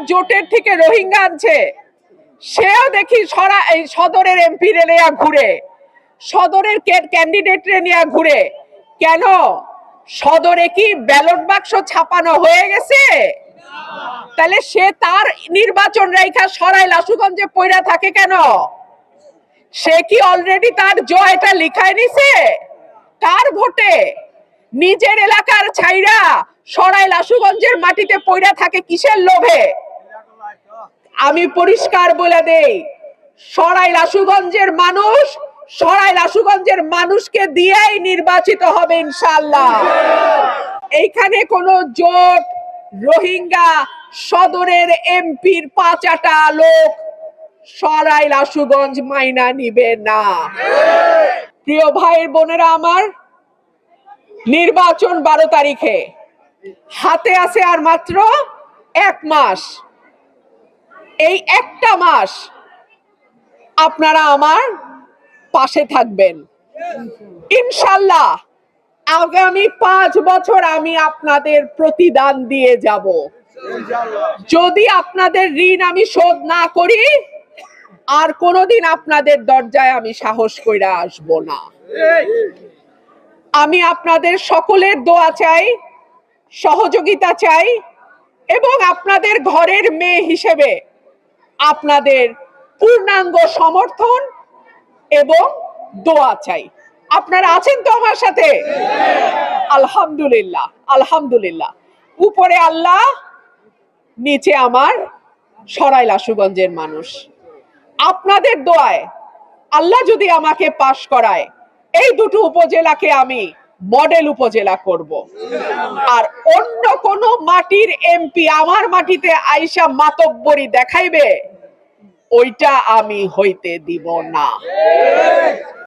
জোটের থেকে রোহিঙ্গা আনছে, সেও দেখি সদরের এমপি রে নিয়ে ঘুরে, সদরের ক্যান্ডিডেট রে নিয়ে ঘুরে। কেন? সদরে কি ব্যালট বাক্স ছাপানো হয়ে গেছে? তাহলে সে তার নির্বাচন রেখা সরাইল আশুগঞ্জে পয়রা থাকে কেন? সে কি অলরেডি তার জয়টা লিখায় নিছে তার ভোটে? নিজের এলাকার ছাইরা সরাইল আশুগঞ্জের মাটিতে পয়রা থাকে কিসের লোভে? আমি পরিষ্কার বলে দেই, সরাইল আশুগঞ্জের মানুষ সরাইল আশুগঞ্জের মানুষকে দিয়েই নির্বাচিত হবে ইনশাআল্লাহ। এইখানে কোনো জোট, রোহিঙ্গা, সদরের এমপির ৫টা লোক সরাইল আশুগঞ্জ মাইনা নিবে না। প্রিয় ভাই বোনেরা আমার, নির্বাচন ১২ তারিখে, হাতে আছে আর মাত্র ১ মাস। এই একটা মাস আপনারা আমার পাশে থাকবেন ইনশাআল্লাহ। আগামী ৫ বছর আমি আপনাদের প্রতিদান দিয়ে যাব। যদি আপনাদের ঋণ আমি শোধ না করি, আর কোনোদিন আপনাদের দরজায় আমি সাহস কইরা আসব না। আমি আপনাদের সকলের দোয়া চাই, সহযোগিতা চাই, এবং আপনাদের ঘরের মেয়ে হিসেবে আপনাদের পূর্ণাঙ্গ সমর্থন এবং দোয়া চাই। আপনারা আছেন তো আমার সাথে? আলহামদুলিল্লাহ, আলহামদুলিল্লাহ। উপরে আল্লাহ, নিচে আমার সরাইল আশুগঞ্জের মানুষ। আপনাদের দোয়ায় আল্লাহ যদি আমাকে পাশ করায়, এই দুটো উপজেলাকে আমি মডেল উপজেলা করব। আর অন্য কোন মাটির এমপি আমার মাটিতে আইসা মাতব্বরি দেখাইবে, ওইটা আমি হইতে দিব না।